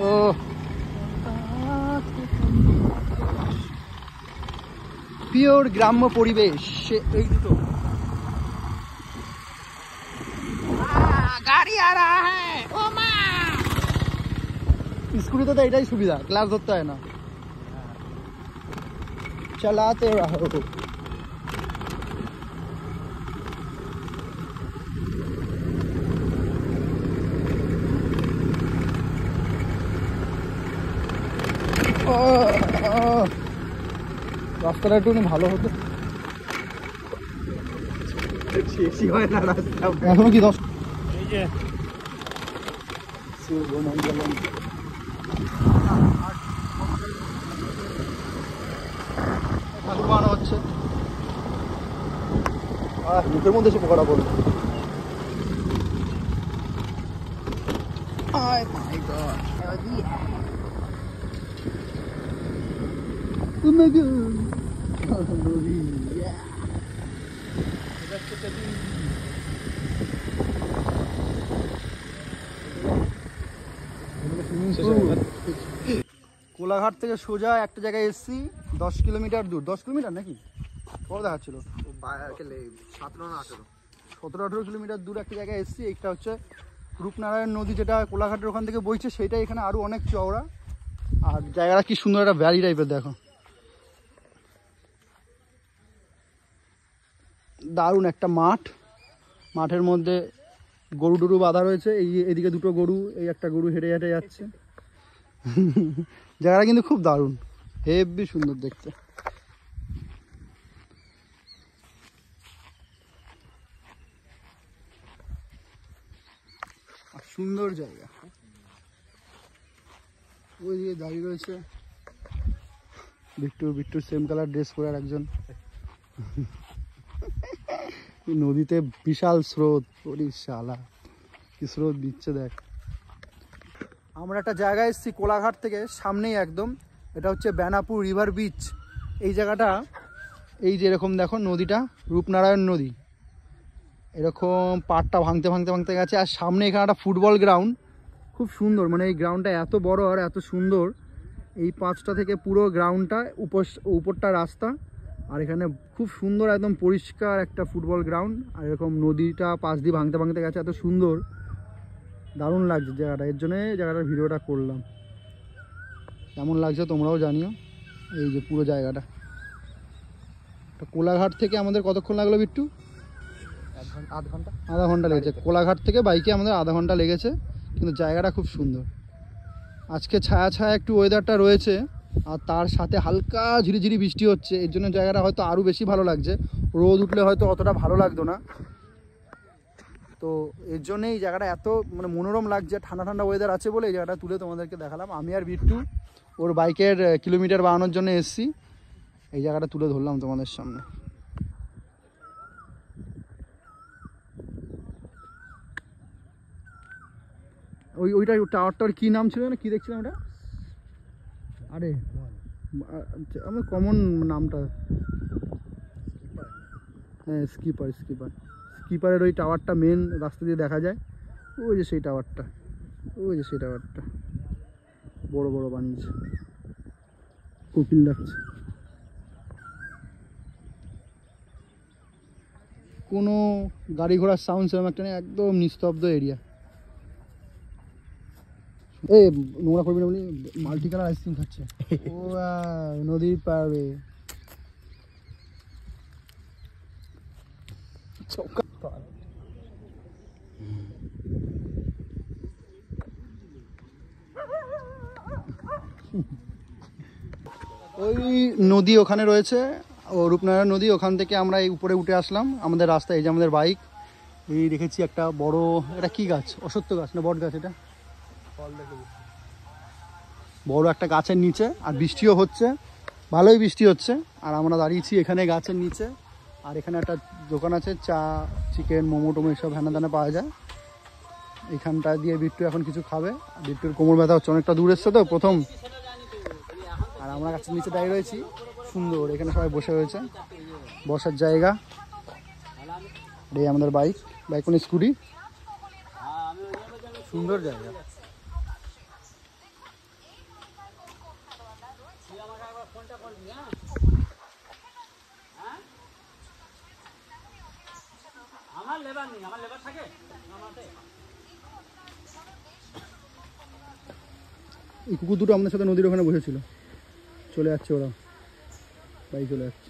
ও pure গ্রাম্য পরিবেশ। এই দুটো গাড়ি আ রাহা হ্যায়, ও মা। স্কুটিতে তো এটাই সুবিধা, ক্লাস ধরতে হয় না, চালাতে রাহো। রাস্তাটা একটু ভালো হতো, শেষই হয় না রাস্তা এখনো। কি 10 ঠাকুর বানানো হচ্ছে, আর মুখের মধ্যে সে পোকাটা পড়লো। কোলাঘাট থেকে সোজা একটা জায়গায় এসছি, 10 কিলোমিটার দূর। 10 কিলোমিটার নাকি কত দেখাচ্ছিল, 17-18 কিলোমিটার দূর একটা জায়গায় এসছি। এইটা হচ্ছে রূপনারায়ণ নদী, যেটা কোলাঘাটের ওখান থেকে বইছে, সেটাই এখানে আরো অনেক চওড়া। আর জায়গাটা কি সুন্দর, একটা ভ্যালি টাইপের, দেখো দারুণ একটা মাঠ। মাঠের মধ্যে গরু টরু বাঁধা রয়েছে, এইদিকে দুটো গরু, এই একটা গরু হেঁটে হেঁটে যাচ্ছে। জায়গাটা কিন্তু খুব দারুণ, হেব্বি সুন্দর দেখতে। সুন্দর জায়গা। ওই দিকে দাঁড়িয়ে রয়েছে বিট্টুর সেম কালার ড্রেস পরে আর একজন। নদীতে বিশাল স্রোত, শালা কি স্রোত দিচ্ছে দেখ। আমরা একটা জায়গায় এসেছি কোলাঘাট থেকে, সামনেই একদম, এটা হচ্ছে বেনাপুর রিভার বিচ। এই জায়গাটা, এই যে এরকম দেখো নদীটা, রূপনারায়ণ নদী, এরকম পাড়টা ভাঙতে ভাঙতে ভাঙতে গেছে। আর সামনে এখানে একটা ফুটবল গ্রাউন্ড, খুব সুন্দর, মানে এই গ্রাউন্ডটা এত বড় আর এত সুন্দর। এই 5টা থেকে পুরো গ্রাউন্ডটা, উপরটা রাস্তা, আর এখানে খুব সুন্দর একদম পরিষ্কার একটা ফুটবল গ্রাউন্ড। আর এরকম নদীটা পাশ দিয়ে ভাঙতে ভাঙতে গেছে, এত সুন্দর, দারুণ লাগছে জায়গাটা। এর জন্যে জায়গাটার ভিডিওটা করলাম। কেমন লাগছে তোমরাও জানিও। এই যে পুরো জায়গাটা, কোলাঘাট থেকে আমাদের কতক্ষণ লাগলো বিট্টু? আধা ঘন্টা লেগেছে। কোলাঘাট থেকে বাইকে আমাদের আধা ঘন্টা লেগেছে, কিন্তু জায়গাটা খুব সুন্দর। আজকে ছায়া ছায়া একটু ওয়েদারটা রয়েছে, আর তার সাথে হালকা ঝিরিঝিরি বৃষ্টি হচ্ছে, এর জন্য জায়গাটা হয়তো আরও বেশি ভালো লাগছে। রোদ উঠলে হয়তো অতটা ভালো লাগতো না। তো এর জন্যে এই জায়গাটা এত মানে মনোরম লাগছে, ঠান্ডা ঠান্ডা ওয়েদার আছে বলে এই জায়গাটা তুলে তোমাদেরকে দেখালাম। আমি আর বিট্টু ওর বাইকের কিলোমিটার বাড়ানোর জন্য এসছি, এই জায়গাটা তুলে ধরলাম তোমাদের সামনে। ওইটা টাওয়ারটার কী নাম ছিল না, কী দেখছিলাম ওটা? আরে আমার কমন নামটা, হ্যাঁ স্কিপারের ওই টাওয়ারটা মেন রাস্তা দিয়ে দেখা যায়। ওই যে সেই টাওয়ারটা, বড় বড় বানিয়েছে, কোকিল ডাকছে। কোনো গাড়ি ঘোড়ার সাউন্ড সেরকম একটা নেই, একদম নিস্তব্ধ এরিয়া। এই নোংরা করবি না বলি, মাল্টি কালার আইসক্রিম খাচ্ছে। ও নদীর পাড়ে ওই নদী ওখানে রয়েছে, ও রূপনারায়ণ নদী। ওখান থেকে আমরা এই উপরে উঠে আসলাম আমাদের রাস্তা। এই যে আমাদের বাইক, এই রেখেছি একটা বড়, এটা কি গাছ, অশ্বত্থ গাছ না বট গাছ, এটা বড় একটা গাছের নিচে। আর বৃষ্টিও হচ্ছে, ভালোই বৃষ্টি হচ্ছে। আর আমরা দাঁড়িয়েছি এখানে গাছের নিচে। আর এখানে একটা দোকান আছে, চা, চিকেন, মোমো টোমো এসব হ্যানা দানা পাওয়া যায়। এইখানটা দিয়ে বিট্টু এখন কিছু খাবে। বিট্টুর কোমর ব্যথা হচ্ছে, অনেকটা দূর এসছে তো প্রথম। আর আমরা গাছের নিচে দাঁড়িয়ে রয়েছি, সুন্দর, এখানে সবাই বসে রয়েছে, বসার জায়গা। এই আমাদের বাইক মানে স্কুটি, সুন্দর জায়গা। আমার লেবার নেই, আমার লেবার থাকে এই কুকুর দুটো আমাদের সাথে নদীর ওখানে বসেছিল, চলে যাচ্ছে ওরা, বাড়ি চলে যাচ্ছে।